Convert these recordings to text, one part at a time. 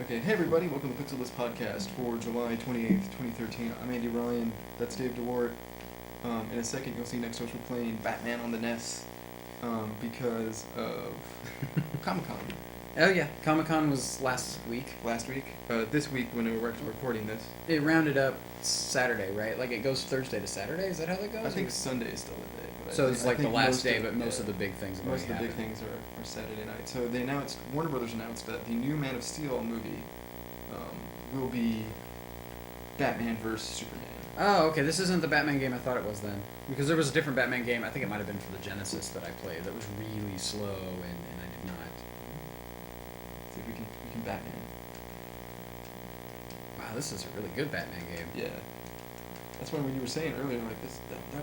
Okay, hey everybody, welcome to PixelBlips podcast for July 28th, 2013. I'm Andy Ryan, that's Dave DeWart. In a second you'll see next to us we're playing Batman on the NES because of Comicon. Oh yeah, Comicon was last week. Last week? This week when we were recording this. It rounded up Saturday, right? Like it goes Thursday to Saturday, is that how that goes? I think Sunday is still the day. So it's like the last day, but most of the big things most of the big things are Saturday night. So they announced, Warner Brothers announced that the new Man of Steel movie will be Batman vs. Superman. Oh, okay, this isn't the Batman game I thought it was then. Because there was a different Batman game, I think it might have been for the Genesis that I played, that was really slow and I did not. See if we can Batman. Wow, this is a really good Batman game. Yeah. That's why when you were saying earlier, like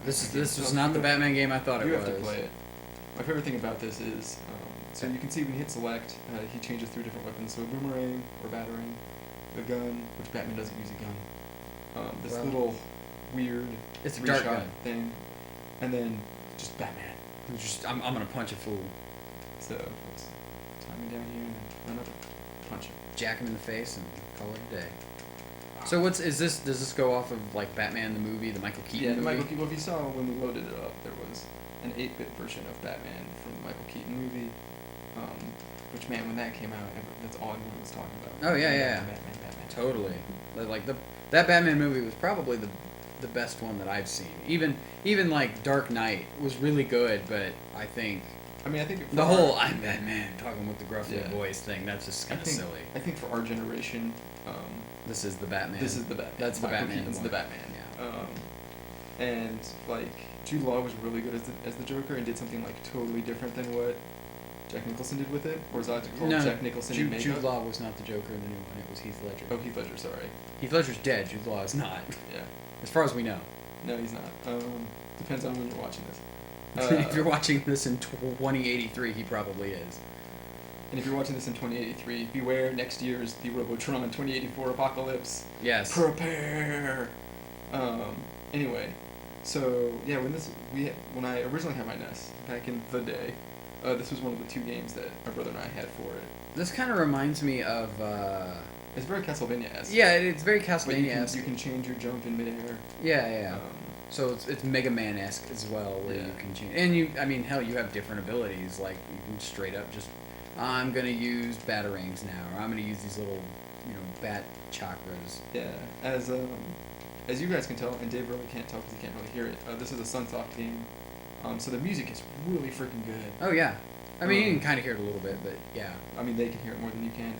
This was not the Batman game I thought it was. You have to play it. My favorite thing about this is, so you can see when you hit select, he changes through different weapons. So a boomerang or batarang, a gun, which Batman doesn't use a gun. This little weird it's a dark gun thing, and then just Batman. I'm gonna punch a fool. So let's time him down here and then run up and punch him. Jack him in the face and call it a day. So does this go off of like Batman the movie, the Michael Keaton movie? Yeah, the Michael Keaton. Well, if you saw when we loaded it up, there was an 8-bit version of Batman from the Michael Keaton movie, which, man, when that came out, that's all everyone was talking about. Oh, yeah. Batman. Totally. Like, that Batman movie was probably the best one that I've seen. Even like, Dark Knight was really good, but I think the whole I'm Batman talking with the gruffy voice thing, that's just kind of silly. I think for our generation, this is the Batman. This is the Batman. That's the Michael Batman. Keaton's the Batman. Yeah. And like Jude Law was really good as the Joker and did something like totally different than what Jack Nicholson did with it, or is that called Jack Nicholson in makeup? Jude Law was not the Joker in the new one. It was Heath Ledger. Oh, Heath Ledger. Sorry. Heath Ledger's dead. Jude Law is not. Yeah. As far as we know. No, he's not. Depends on when you're watching this. If you're watching this in 2083, he probably is. And if you're watching this in 2083, beware next year's the Robotron 2084 apocalypse. Yes. Prepare. Anyway, so yeah, when I originally had my NES back in the day, this was one of the two games that my brother and I had for it. This kind of reminds me of. It's very Castlevania-esque. Yeah, it's very Castlevania-esque. You can change your jump in midair. Yeah. So it's Mega Man-esque as well, where you can change. And hell, you have different abilities. Like you can straight up just, I'm gonna use batarangs now, or I'm gonna use these little, bat chakras. Yeah, as you guys can tell, and Dave really can't tell because he can't really hear it. This is a Sunsoft game, so the music is really freaking good. Oh yeah, you can kind of hear it a little bit, but yeah. They can hear it more than you can.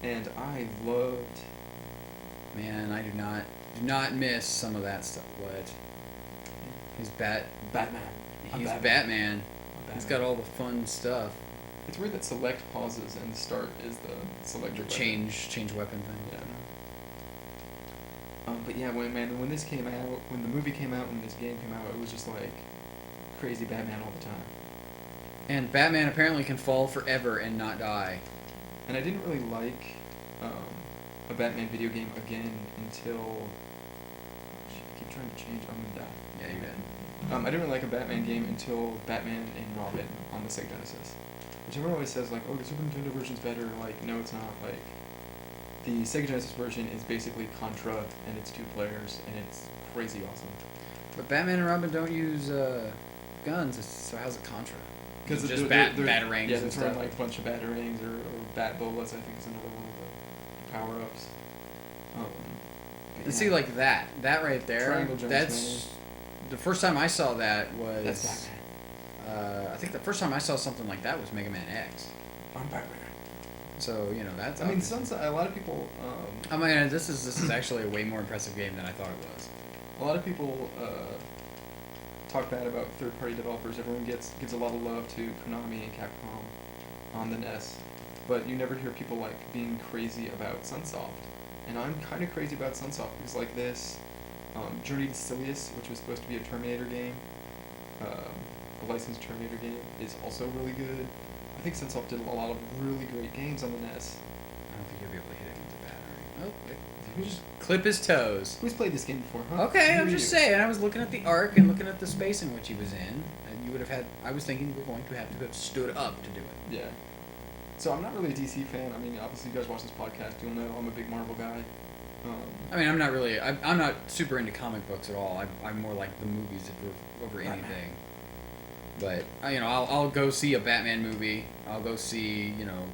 And I loved. Man, I do not miss some of that stuff. What? He's Batman. He's Batman. He's got all the fun stuff. It's weird that select pauses and start is the select your change weapon thing. Yeah. But yeah, when this came out, when the movie came out, when this game came out, it was just like crazy Batman all the time. And Batman apparently can fall forever and not die. And I didn't really like a Batman video game again until. I keep trying to change. I'm gonna die. Yeah, you're dead. I didn't really like a Batman game until Batman and Robin on the Sega Genesis. Which everyone always says, like, oh, the Super Nintendo version's better. Like, no, it's not. Like, the Sega Genesis version is basically Contra, and it's 2 players, and it's crazy awesome. But Batman and Robin don't use guns, so how's it Contra? Because just batarangs. Yeah, and they're throwing like a bunch of batarangs or bat bolas. I think is another one of the power ups. And see, like that right there. That's the first time I saw that was. That's Batman. I think the first time I saw something like that was Mega Man X. I'm Batman. So that's. A lot of people. This is actually a way more impressive game than I thought it was. A lot of people talk bad about third-party developers. Everyone gives a lot of love to Konami and Capcom on the NES, but you never hear people like being crazy about Sunsoft. And I'm kind of crazy about Sunsoft because like this, Journey to Silius, which was supposed to be a Terminator game, a licensed Terminator game, is also really good. I think Sunsoft did a lot of really great games on the NES. I don't think you'll be able to hit it with the battery. Oh, just clip his toes. Who's played this game before, huh? Okay, I'm just saying. I was looking at the arc and looking at the space in which he was in, and you would have had. I was thinking you were going to have stood up to do it. Yeah. So I'm not really a DC fan. I mean, obviously you guys watch this podcast, you'll know I'm a big Marvel guy. I mean, I'm not really. I'm not super into comic books at all. I'm more like the movies over anything. But I'll go see a Batman movie. I'll go see.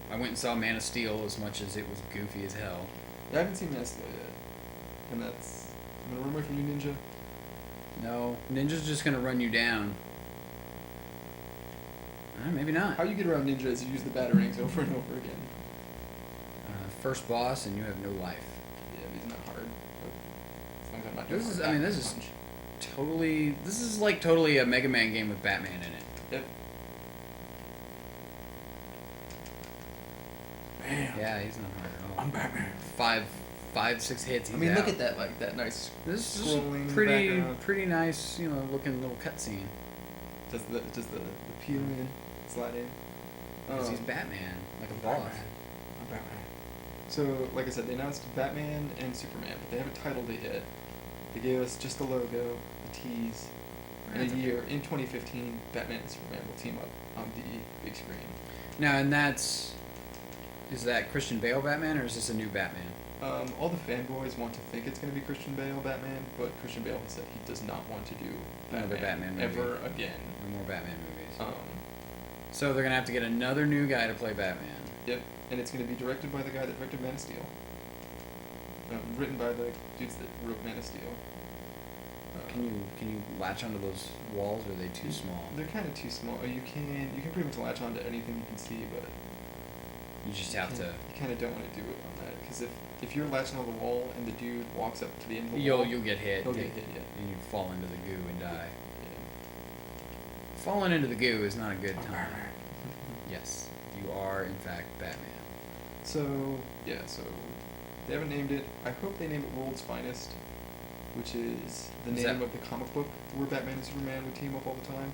I went and saw Man of Steel as much as it was goofy as hell. Yeah, I haven't seen Man of Steel yet, and that's. I'm gonna run away from you, Ninja. No, Ninja's just gonna run you down. Maybe not. How you get around Ninja is you use the batarangs over and over again. First boss, and you have no life. Yeah, he's not hard. As long as I'm not This doing is. hard I mean, back this is punch. totally. This is like totally a Mega Man game with Batman in it. Yep. Bam. Yeah, he's not hard at all. I'm Batman. 6 hits. He's I mean, look out. at that, like that nice. This is scrolling pretty background. nice, looking little cutscene. Just the peel in, slide in. Because he's Batman, like a I'm boss. Batman. I'm Batman. So, like I said, they announced Batman and Superman, but they haven't titled it yet. They gave us just the logo, the tease. In That's a okay. year, in 2015, Batman and Superman will team up on the big screen. Now, and is that Christian Bale Batman, or is this a new Batman? All the fanboys want to think it's going to be Christian Bale Batman, but Christian Bale has said he does not want to do Another Batman movie. ever again. No more Batman movies. Um, So they're gonna have to get another new guy to play Batman. Yep, and it's going to be directed by the guy that directed Man of Steel. Written by the dudes that wrote Man of Steel. Can you latch onto those walls, or are they too small? They're kind of too small. You can pretty much latch onto anything you can see, but You just have to. You kind of don't want to do it on that, because if you're latching on the wall and the dude walks up to the end of the wall, You'll get hit. he'll get hit. Yeah. And you fall into the goo and die. Yeah. Falling into the goo is not a good I'm time. Batman. Yes, you are in fact Batman. So yeah, so they haven't named it. I hope they name it World's Finest, which is the Is name that- of the comic book where Batman and Superman would team up all the time.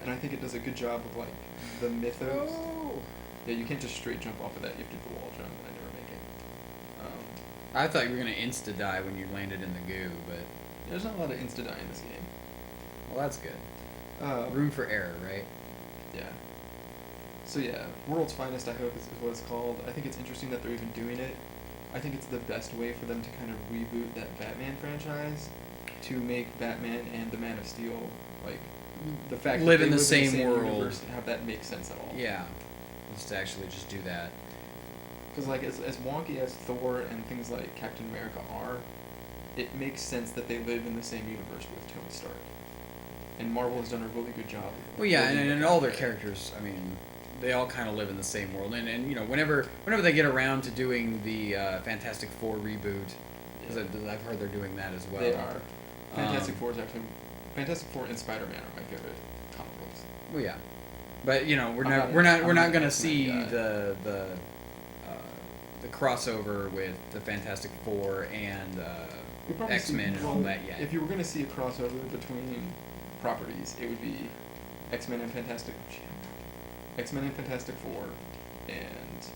And I think it does a good job of like the mythos. Oh. Yeah, you can't just straight jump off of that. You have to do the wall jump, and I never make it. I thought you were gonna insta die when you landed in the goo, but There's not a lot of insta die in this game. well, that's good. Room. Room for error, right? Yeah. So yeah, World's Finest, I hope is what it's called. I think it's interesting that they're even doing it. I think it's the best way for them to kind of reboot that Batman franchise, to make Batman and the Man of Steel, like, the fact Live that in they the same world. universe, and have that make sense at all. Yeah. Just to actually just do that. Because like as wonky as Thor and things like Captain America are, it makes sense that they live in the same universe with Tony Stark. And Marvel has done a really good job. of Well, yeah, building and that all their character. characters, I mean, they all kind of live in the same world. And whenever they get around to doing the Fantastic Four reboot, because Yeah. I've heard they're doing that as well. They are. Fantastic Um, Four is actually Fantastic Four and Spider-Man are my favorite comic books. Well, yeah, but we're I'm not not we're a- not I'm we're not not an gonna X-Men see guy. the crossover with the Fantastic Four and You'll probably X-Men see, and all well, that yet. If you were going to see a crossover between properties, it would be X-Men and Fantastic Four, and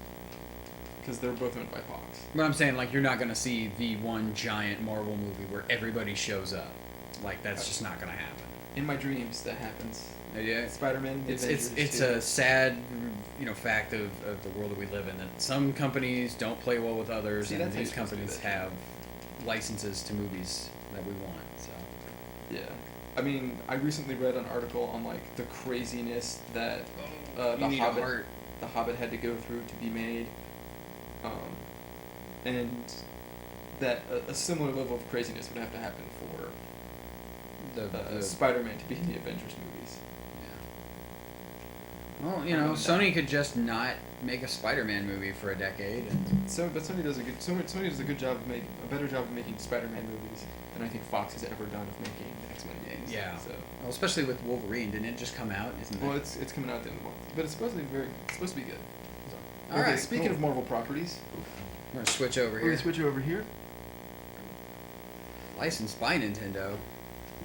because they're both owned by Fox. But I'm saying, like, you're not gonna see the one giant Marvel movie where everybody shows up. Like, that's just not gonna happen. In my dreams, that happens. Yeah. Spider-Man. The It's Avengers, a sad fact of the world that we live in, that some companies don't play well with others, See, and that's how these you're supposed to do companies that. have licenses to movies that we want. So Yeah. I mean, I recently read an article on like the craziness that you the need a Hobbit heart. the Hobbit had to go through to be made, and that a similar level of craziness would have to happen for the Spider-Man to be in the Avengers movies. yeah. Well, Sony could just not make a Spider-Man movie for a decade. And But Sony does a good job of a better job of making Spider-Man movies than I think Fox has ever done of making X-Men games. Yeah. So well, especially with Wolverine, didn't it just come out? Isn't well, it? it's coming out at the end of the month, but it's supposed to be good. So. All Okay, right, speaking cool. of Marvel properties, We're gonna switch over we're here. gonna switch over here. Licensed by Nintendo,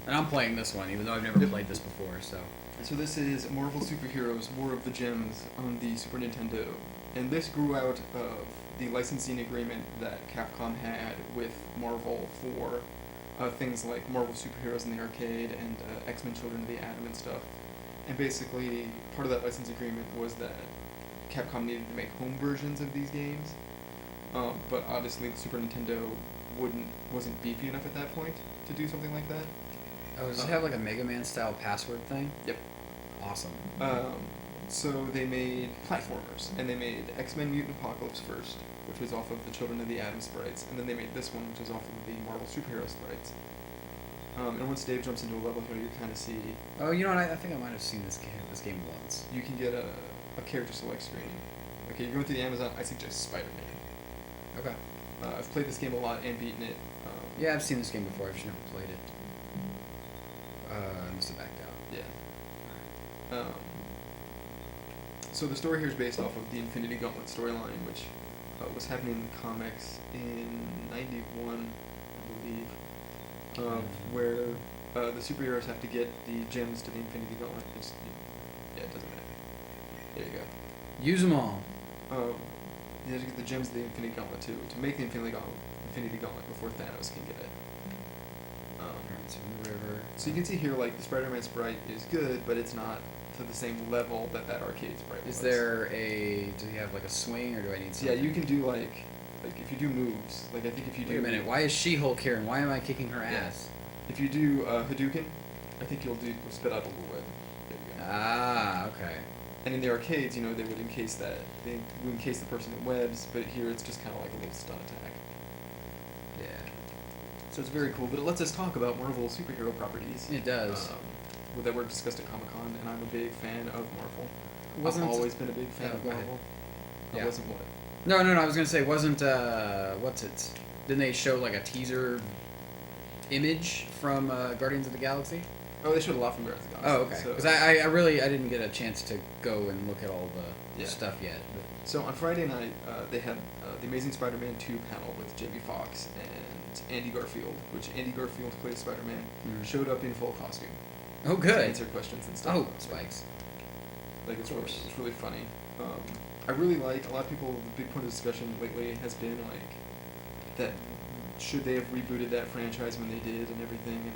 and I'm playing this one, even though I've never Yep. played this before. So So this is Marvel Superheroes War of the Gems on the Super Nintendo. And this grew out of the licensing agreement that Capcom had with Marvel for things like Marvel Superheroes in the arcade and X-Men Children of the Atom and stuff. And basically, part of that license agreement was that Capcom needed to make home versions of these games, but obviously the Super Nintendo wasn't beefy enough at that point to do something like that. Oh, does it have like a Mega Man style password thing? Yep. Awesome. So they made platformers, and they made X-Men Mutant Apocalypse first, which was off of the Children of the Atom sprites, and then they made this one, which was off of the Marvel Superhero sprites. And once Dave jumps into a level here, you kind of see... Oh, you know what? I think I might have seen this game once. You can get a character select screen. Okay, you're going through the Amazon, I suggest Spider-Man. Okay. I've played this game a lot and beaten it. Yeah, I've seen this game before. I've just never played it. I must have backed out. Yeah. So the story here is based off of the Infinity Gauntlet storyline, which was happening in the comics in '91, I believe, where the superheroes have to get the gems to the Infinity Gauntlet. Yeah, it doesn't matter. There you go. Use them all. You have to get the gems to the Infinity Gauntlet to make the Infinity Gauntlet before Thanos can get it. So you can see here, like, the Spider-Man sprite is good, but it's not to the same level that arcade sprite was. Is there does he have like a swing, or do I need something? Yeah, you can do like if you do moves, like I think if you do... Wait a minute, why is She-Hulk here, and why am I kicking her ass? If you do Hadouken, I think you'll spit out a little web. There you go. Ah, okay. And in the arcades, they would encase the person in webs, but here it's just kind of like a little stun attack. Yeah. So it's very cool, but it lets us talk about Marvel superhero properties. It does. That were discussed at Comicon, and I'm a big fan of Marvel. I've always been a big fan of Marvel. Yeah. Wasn't what? No, I was gonna say, wasn't what's it? Didn't they show like a teaser image from Guardians of the Galaxy? Oh, they showed a lot from Guardians of the Galaxy. Oh, okay. Because I didn't get a chance to go and look at all the stuff yet. But. So on Friday night, they had the Amazing Spider-Man 2 panel with Jamie Foxx and Andy Garfield, which Andy Garfield plays Spider-Man, showed up in full costume. Oh, good. To answer questions and stuff. Oh, spikes. Like, it's really funny. I really like, a lot of people, the big point of discussion lately has been, like, that should they have rebooted that franchise when they did and everything,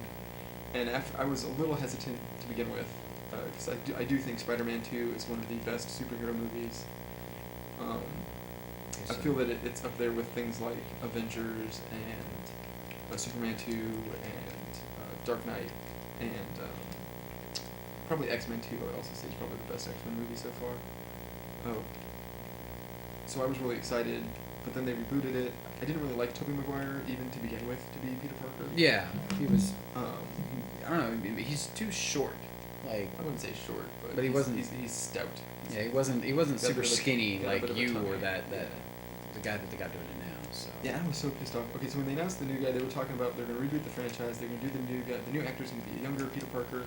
and I was a little hesitant to begin with, because I do think Spider-Man 2 is one of the best superhero movies. I feel that it's up there with things like Avengers and Superman 2 and Dark Knight and probably X-Men 2, I would also say is probably the best X-Men movie so far. So I was really excited, but then they rebooted it. I didn't really like Tobey Maguire even to begin with to be Peter Parker. Yeah, he was. I don't know. He's too short. Like I wouldn't say short, but he wasn't. He's stout. Yeah, he wasn't super skinny like you or that the guy that they got doing it now. So. Yeah, I was so pissed off. Okay, so when they announced the new guy, they were talking about they're gonna reboot the franchise. They're gonna do the new guy. The new actor's gonna be a younger Peter Parker.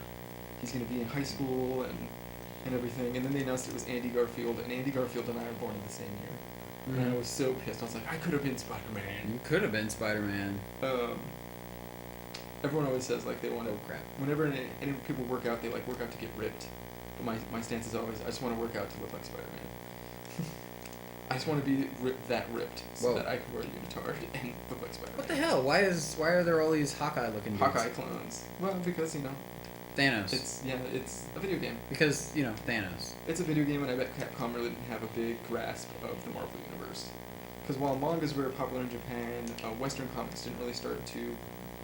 He's gonna be in high school and everything. And then they announced it was Andy Garfield, and Andy Garfield and I were born in the same year. Mm-hmm. And I was so pissed. I was like, I could have been Spider-Man. You could have been Spider-Man. Everyone always says like they want to. Oh crap! Whenever any people work out, they like work out to get ripped. But my stance is always I just want to work out to look like Spider-Man. I just want to be ripped so that I can wear a unitard and look like Spider-Man. What the hell? Why are there all these Hawkeye-looking dudes? Hawkeye clones? Well, because Thanos. It's a video game. Because Thanos. It's a video game, and I bet Capcom really didn't have a big grasp of the Marvel universe. Because while mangas were popular in Japan, Western comics didn't really start to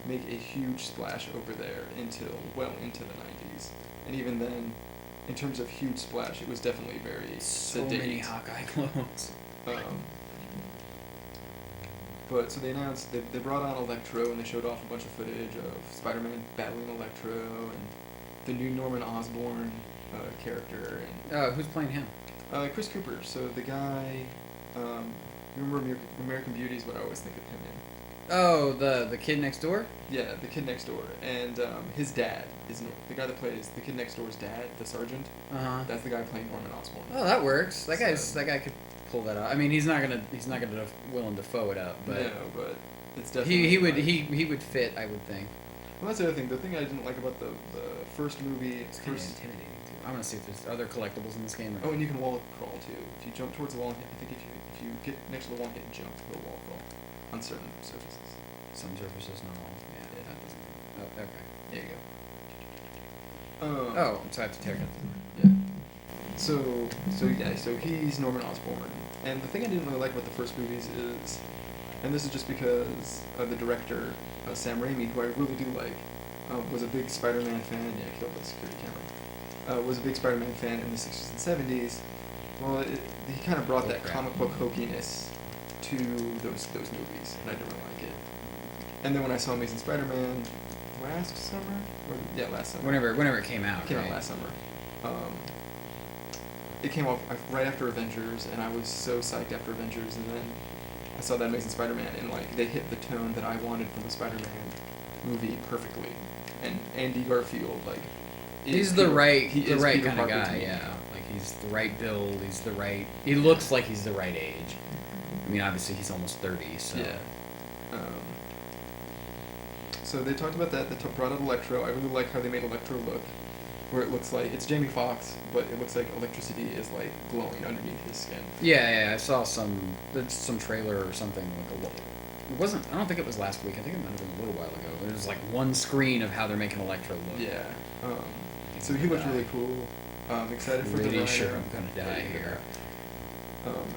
make a huge splash over there until well into the 90s. And even then, in terms of huge splash, it was definitely very sedate. Many Hawkeye clones. But so they announced they brought on Electro, and they showed off a bunch of footage of Spider-Man battling Electro and the new Norman Osborn character. And who's playing him? Chris Cooper. So the guy, remember American Beauty is what I always think of him in. Oh, the kid next door? Yeah, the kid next door. And his dad is the guy that plays the kid next door's dad, the sergeant. Uh-huh. That's the guy playing Norman Osborn. Oh, that works. That guy could pull that out. I mean, he's not gonna Willem Dafoe it up, but no, but it's definitely he would fit, I would think. Well, that's the other thing. The thing I didn't like about the first movie. It's kind of intimidating too. I want to see if there's other collectibles in this game. Oh, and you can wall crawl too. If you jump towards the wall, I think if you get next to the wall and hit and jump, you'll wall crawl on certain surfaces. Some surfaces, not all. Yeah, that doesn't. Oh, okay. There you go. So I have to tear it up. Yeah. So he's Norman Osborn, and the thing I didn't really like about the first movies is, and this is just because the director Sam Raimi, who I really do like, was a big Spider-Man fan. Yeah, killed the security camera. Was a big Spider-Man fan in the 60s and 70s. Well, he kind of brought that comic book hokiness to those movies, and I didn't really like it. And then when I saw Amazing Spider-Man last summer, last summer. Whenever it came out. It came out last summer. It came off right after Avengers, and I was so psyched after Avengers, and then I saw that Amazing Spider-Man, and like they hit the tone that I wanted from a Spider-Man movie perfectly. And Andy Garfield, like, he's the right Peter kind of Parker to guy, me. yeah. Like he's the right build. He looks like he's the right age. I mean, obviously he's almost 30, so. Yeah. So they talked about that. They brought out Electro. I really like how they made Electro look, where it looks like it's Jamie Foxx, but it looks like electricity is like glowing underneath his skin. Yeah. I saw some trailer or something like it wasn't. I don't think it was last week. I think it might have been a little while ago. But it was like one screen of how they're making Electro look. Yeah. So he looked really cool. I'm excited for the Rhino. Sure, I'm gonna die here.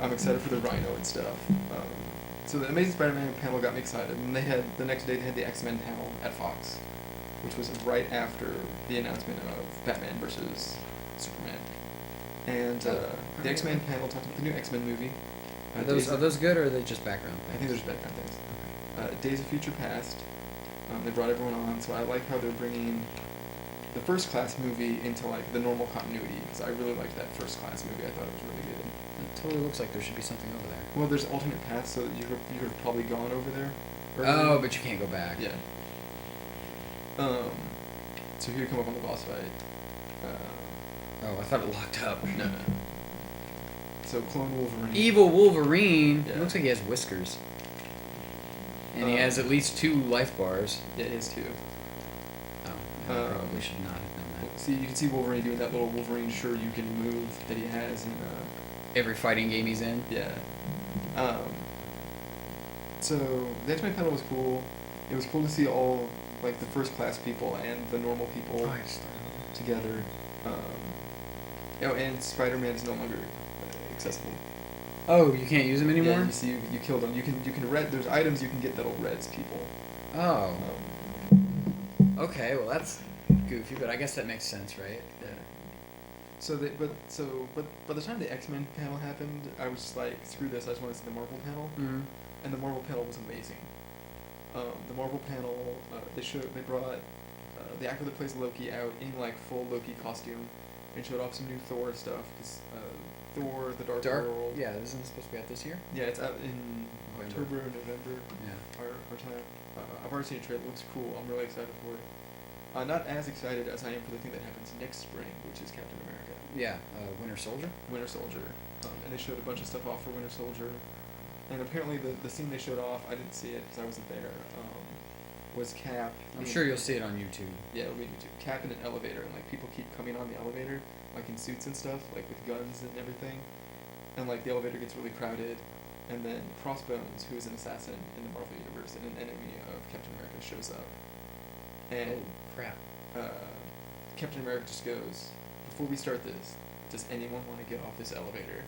I'm excited for the Rhino and stuff. So the Amazing Spider-Man panel got me excited, and the next day they had the X-Men panel at Fox, which was right after the announcement of Batman versus Superman. And the X-Men panel talked about the new X-Men movie. Are those good, or are they just background things? I think they're just background things. Days of Future Past. They brought everyone on, so I like how they're bringing the First Class movie into like the normal continuity, because I really liked that First Class movie. I thought it was really good. It totally looks like there should be something over there. Well, there's alternate paths, so you could have probably gone over there. Oh, but you can't go back. Yeah. So here you come up on the boss fight. I thought it locked up. No. So clone Wolverine. Evil Wolverine. Yeah. It looks like he has whiskers. And he has at least 2 life bars. Yeah, he has 2. Oh, I probably should not have done that. See, you can see Wolverine doing that little Wolverine sure you can move that he has in every fighting game he's in. Yeah. So the X-Men panel was cool. It was cool to see all like the First Class people and the normal people together. And Spider-Man is no longer accessible. Oh, you can't use him anymore? Yeah, you see, you killed him. You can red. There's items you can get that'll res people. Oh. Okay, well that's goofy, but I guess that makes sense, right? Yeah. But by the time the X-Men panel happened, I was just like, screw this. I just want to see the Marvel panel. Mm-hmm. And the Marvel panel was amazing. The Marvel panel, they brought the actor that plays Loki out in like full Loki costume, and showed off some new Thor stuff. Cause Thor: The Dark World. Yeah, isn't it supposed to be out this year? Yeah, it's out in October or November. Yeah. Our time. I've already seen a trailer. It looks cool. I'm really excited for it. Not as excited as I am for the thing that happens next spring, which is Captain America. Yeah, Winter Soldier. Winter Soldier. And they showed a bunch of stuff off for Winter Soldier. And apparently the scene they showed off, I didn't see it because I wasn't there, was Cap. I'm sure you'll see it on YouTube. Yeah, it'll be on YouTube. Cap in an elevator, and like people keep coming on the elevator, like in suits and stuff, like with guns and everything. And like the elevator gets really crowded, and then Crossbones, who is an assassin in the Marvel Universe and an enemy of Captain America, shows up. And crap. Captain America just goes, "Before we start this, does anyone want to get off this elevator?"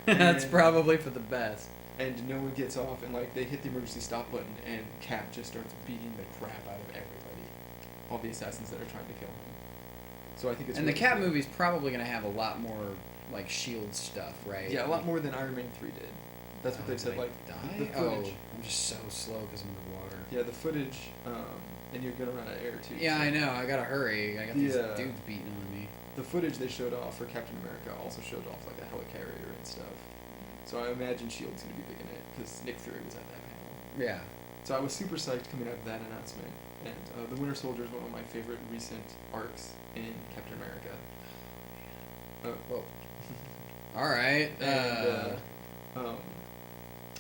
That's probably for the best. And no one gets off, and like they hit the emergency stop button, and Cap just starts beating the crap out of everybody, all the assassins that are trying to kill him. So I think it's. And really the Cap cool. movie's probably gonna have a lot more like Shield stuff, right? Yeah, a lot more than Iron Man 3 did. That's what they've said. Like the footage. I'm just so slow because I'm underwater. Yeah, the footage, and you're gonna run out of air too. Yeah, so. I know. I gotta hurry. I got these dudes beating on me. The footage they showed off for Captain America also showed off like a helicarrier and stuff. So I imagine Shield's gonna be big in it because Nick Fury was at that panel. Yeah. So I was super psyched coming out of that announcement, and the Winter Soldier is one of my favorite recent arcs in Captain America. Whoa. All right. And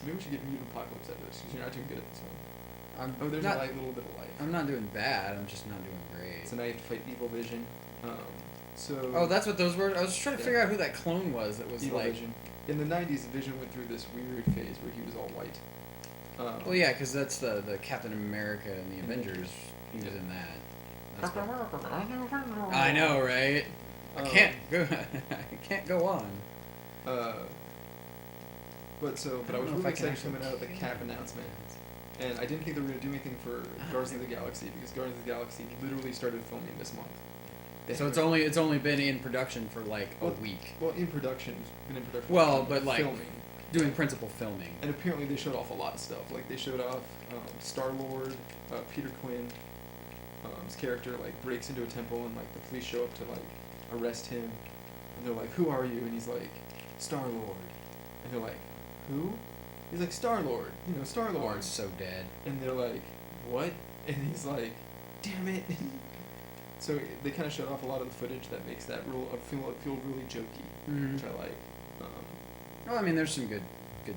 maybe we should get Mutant Apocalypse out of this because you're not doing good at this one. There's a little bit of life. I'm not doing bad. I'm just not doing great. So now you have to fight Evil Vision. Oh, that's what those were. I was trying to figure out who that clone was. That was Evil like. Vision. In the 90s, Vision went through this weird phase where he was all white. Well, yeah, because that's the Captain America and the Avengers. He was in that. Captain America. I know, right? I can't go. I can't go on. But I was really excited coming out of the Cap announcement, and I didn't think they were going to do anything for Guardians of the Galaxy because Guardians of the Galaxy literally started filming this month. So it's only been in production for like a week. Well, in production, been in production. Well, but like filming. Doing principal filming. And apparently they showed off a lot of stuff. Like they showed off Star-Lord, Peter Quinn's character like breaks into a temple and like the police show up to like arrest him, and they're like, "Who are you?" And he's like, "Star-Lord," and they're like, "Who?" He's like, "Star-Lord, Star-Lord." Oh, it's so dead. And they're like, "What?" And he's like, "Damn it." So they kind of showed off a lot of the footage that makes that feel really jokey, which I like. Well, I mean, there's some good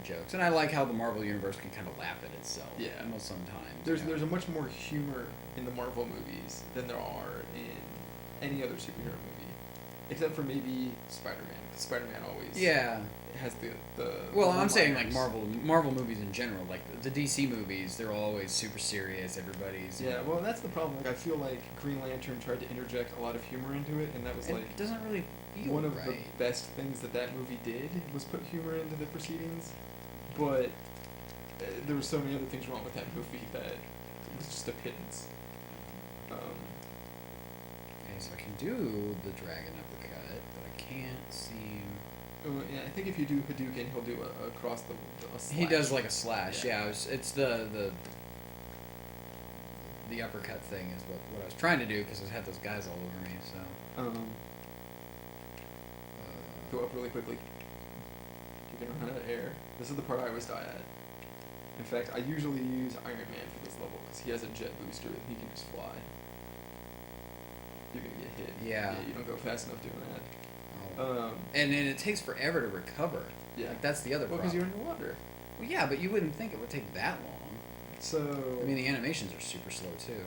jokes, and I like how the Marvel universe can kind of laugh at itself. Yeah. Almost sometimes. There's a much more humor in the Marvel movies than there are in any other superhero movie, except for maybe Spider-Man. 'Cause Spider-Man always has the. Well, the I'm saying like one-liners. Marvel movies in general, like the DC movies, they're always super serious. Everybody's Yeah, well, that's the problem. Like, I feel like Green Lantern tried to interject a lot of humor into it, and that was like it doesn't really feel one of right. the best things that movie did was put humor into the proceedings. But there were so many other things wrong with that movie that it was just a pittance. Okay, so I can do the dragon uppercut, but I can't seem. Yeah, I think if you do Hadouken, he'll do a cross a slash. He does like a slash. Yeah. It's the uppercut thing is what I was trying to do because I had those guys all over me. So. Go up really quickly. You're gonna run out of air. This is the part I always die at. In fact, I usually use Iron Man for this level because he has a jet booster and he can just fly. You're gonna get hit. Yeah. You don't go fast enough doing that. And then it takes forever to recover. Yeah. Like, that's the other Well, problem. because you're underwater. Well, yeah, but you wouldn't think it would take that long. So. I mean, the animations are super slow too.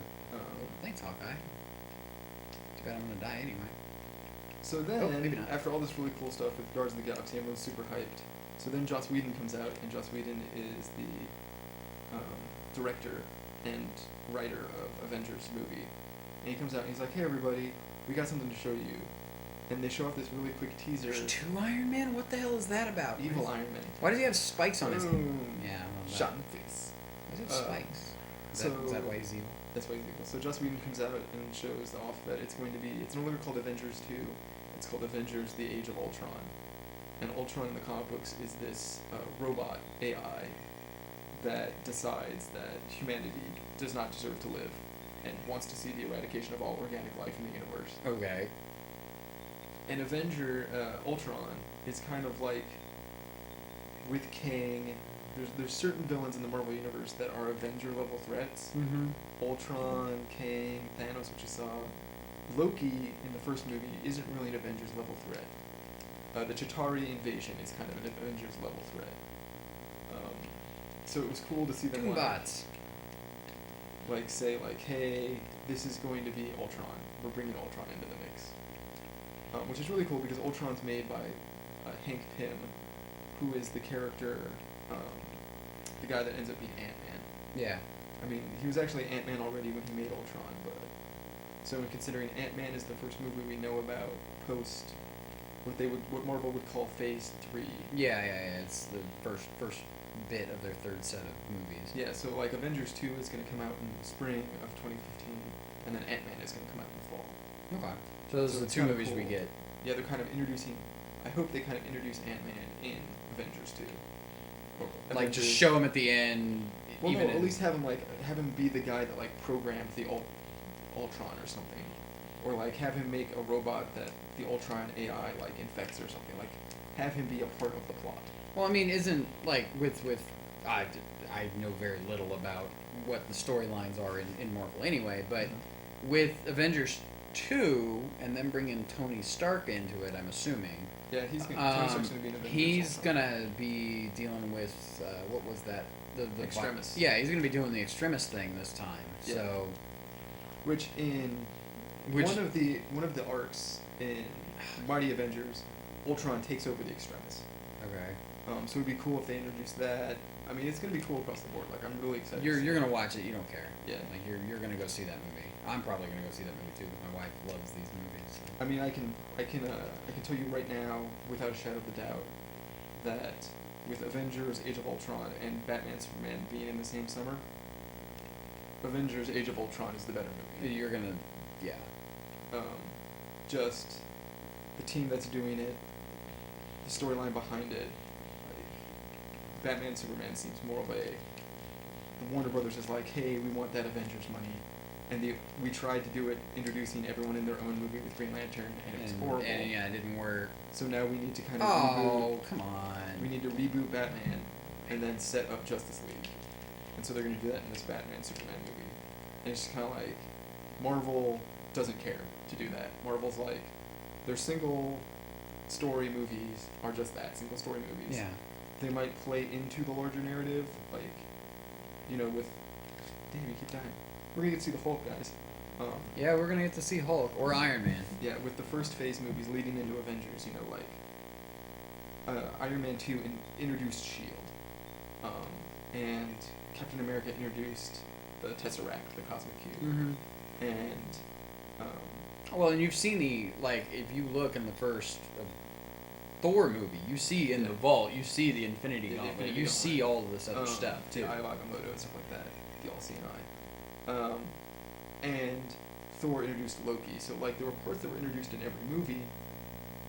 Thanks, Hawkeye. Too bad I'm gonna die anyway. So then, maybe not. after all this really cool stuff with Guardians of the Galaxy, everyone's super hyped. So then Joss Whedon comes out, and Joss Whedon is the director and writer of Avengers movie. And he comes out and he's like, "Hey everybody, we got something to show you." And they show off this really quick teaser. There's 2 Iron Man? What the hell is that about? Evil Iron Man. Why does he have spikes on his head? Boom. Yeah, I love that. Shot in the face. Why does he have spikes? Is that why he's evil? That's why he's evil. So Joss Whedon comes out and shows off that it's no longer called Avengers 2, it's called Avengers: The Age of Ultron. And Ultron in the comic books is this robot AI that decides that humanity does not deserve to live and wants to see the eradication of all organic life in the universe. Okay. And Ultron is kind of like with Kang. There's certain villains in the Marvel universe that are Avenger level threats. Mm-hmm. Ultron, Kang, Thanos, which you saw. Loki in the first movie isn't really an Avengers level threat. The Chitauri invasion is kind of an Avengers level threat. So it was cool to see them say hey, this is going to be Ultron. We're bringing Ultron into the mix. Which is really cool because Ultron's made by Hank Pym, who is the character, the guy that ends up being Ant-Man. Yeah. I mean, he was actually Ant-Man already when he made Ultron, but... So considering Ant-Man is the first movie we know about post what Marvel would call Phase 3. Yeah. It's the first bit of their third set of movies. Yeah, so like Avengers 2 is going to come out in the spring of 2015, and then Ant-Man is going to come out in the fall. Okay. So those are the 2 movies we get. Yeah, they're kind of introducing... I hope they kind of introduce Ant-Man in Avengers 2. Like, just show him at the end. Well, no, at least have him be the guy that like programmed the Ultron or something, or like have him make a robot that the Ultron AI like infects or something. Like, have him be a part of the plot. Well, I mean, isn't like with I know very little about what the storylines are in Marvel anyway, but with Avengers 2 and then bringing Tony Stark into it, I'm assuming. Yeah, Tony Stark's gonna be in Avengers. He's gonna be dealing with what was that? The Extremis. Yeah, he's gonna be doing the Extremis thing this time. Yeah. So, one of the arcs in Mighty Avengers Ultron takes over the Extremis. Okay. So it'd be cool if they introduced that. I mean, it's gonna be cool across the board. Like, I'm really excited. You're gonna watch it. You don't care. Yeah. Like you're gonna go see that movie. I'm probably gonna go see that movie too. My wife loves these movies. So. I mean, I can tell you right now, without a shadow of a doubt, that with Avengers: Age of Ultron and Batman Superman being in the same summer, Avengers: Age of Ultron is the better movie. You're gonna, yeah. Just the team that's doing it, the storyline behind it. Like, Batman Superman seems more of a. The Warner Brothers is like, hey, we want that Avengers money. And we tried to do it, introducing everyone in their own movie with Green Lantern, and it was horrible. And yeah, it didn't work. So now we need to kind of reboot. reboot. Come on. We need to reboot Batman, and then set up Justice League. And so they're going to do that in this Batman Superman movie. And it's just kind of like, Marvel doesn't care to do that. Marvel's like, their single story movies are just that, single story movies. Yeah. They might play into the larger narrative, like, with... Damn, you keep dying. We're gonna get to see the Hulk, guys. Yeah, we're gonna get to see Hulk or Iron Man. Yeah, with the first phase movies leading into Avengers, Iron Man 2 introduced S.H.I.E.L.D. And Captain America introduced the Tesseract, the Cosmic Cube. Mm-hmm. And, well, and you've seen if you look in the first Thor movie, you see in the vault, you see the Infinity Gauntlet, you see all of this other stuff, too. The Eye of Agamotto and stuff like that, the All-Seeing Eye. And Thor introduced Loki, so there were parts that were introduced in every movie,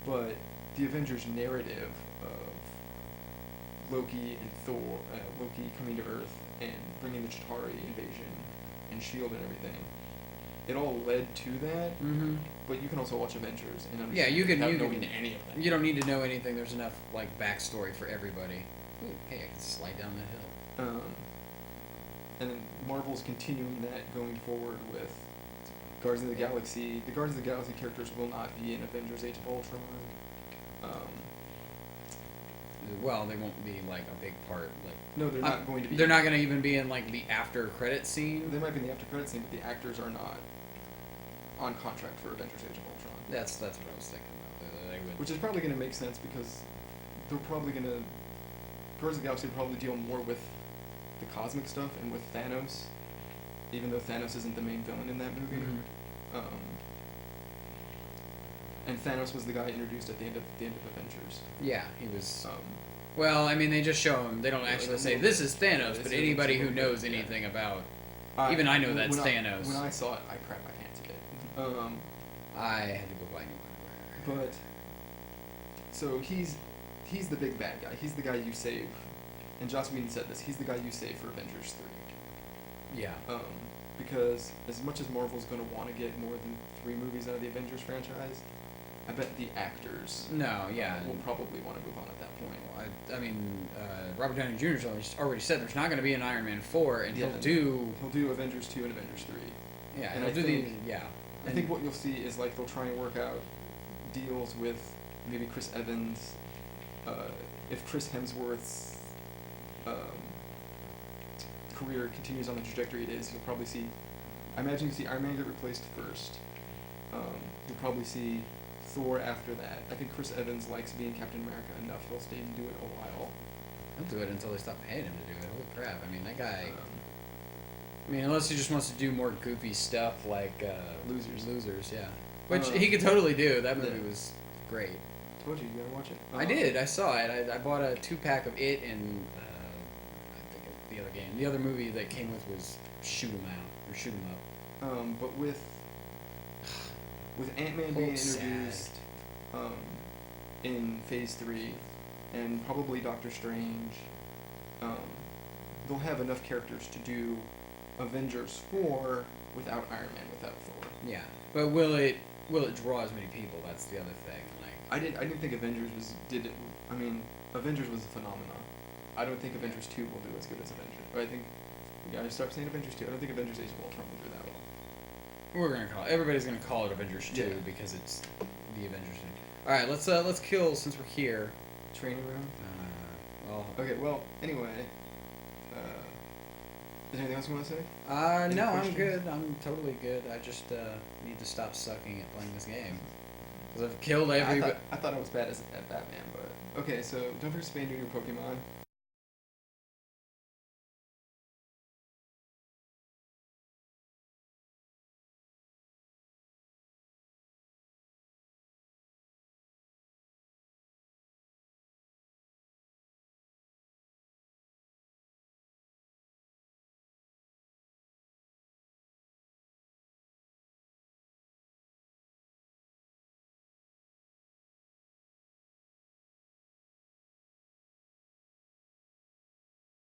but the Avengers narrative of Loki and Thor, Loki coming to Earth and bringing the Chitauri invasion and S.H.I.E.L.D. and everything, it all led to that. Mm-hmm. But you can also watch Avengers and understand without knowing any of that. You don't need to know anything. There's enough backstory for everybody. Ooh, hey, I can slide down that hill. And then Marvel's continuing that going forward with Guardians of the Galaxy. The Guardians of the Galaxy characters will not be in Avengers: Age of Ultron. Well, they won't be a big part. No, they're not going to be. They're not going to even be in the after credit scene. They might be in the after credit scene, but the actors are not on contract for Avengers: Age of Ultron. That's what I was thinking about. They would. Which is probably going to make sense because they're probably going to. Guardians of the Galaxy will probably deal more with the cosmic stuff and with Thanos, even though Thanos isn't the main villain in that movie. Mm-hmm. And Thanos was the guy introduced at the end of Avengers. Yeah, he was. Well, I mean, they just show him. They don't actually say this is Thanos, but anybody who knows anything about, even I know that's Thanos. When I saw it, I crapped my pants a bit. I had to go buy new underwear. But so he's the big bad guy. He's the guy you save. And Joss Whedon said this. He's the guy you save for Avengers 3. Yeah. Because as much as Marvel's going to want to get more than 3 movies out of the Avengers franchise, I bet the actors will probably want to move on at that point. I mean, Robert Downey Jr. has already said there's not going to be an Iron Man 4, and he'll do Avengers 2 and Avengers 3. Yeah, and I think what you'll see is they'll try and work out deals with maybe Chris Evans, if Chris Hemsworth's career continues on the trajectory it is, you'll probably see. I imagine you see Iron Man get replaced first. You'll probably see Thor after that. I think Chris Evans likes being Captain America enough; he'll stay and do it a while. He'll do it until they stop paying him to do it. Holy crap! I mean, that guy. I mean, unless he just wants to do more goofy stuff like Losers, yeah. Which he could totally do. That movie was great. Told you gotta watch it. I did. I saw it. I bought a 2-pack of it and I think the other game. The other movie that came with was Shoot 'Em Out or Shoot 'Em Up. But with Ant-Man being introduced in Phase 3 and probably Doctor Strange, they'll have enough characters to do Avengers 4 without Iron Man, without Thor. Yeah, but will it draw as many people? That's the other thing. I didn't think Avengers Avengers was a phenomenon. I don't think Avengers 2 will do as good as Avengers. But I think we gotta start saying Avengers 2. I don't think Avengers Age of Ultron will do that well. Everybody's gonna call it Avengers 2 because it's the Avengers thing. All right, let's kill since we're here. Training room. Okay. Well, anyway. Is there anything else you want to say? No, I'm good. I'm totally good. I just need to stop sucking at playing this game. 'Cause I've killed I every. thought it was bad as at Batman, but okay. So don't forget to spay and neuter your Pokemon.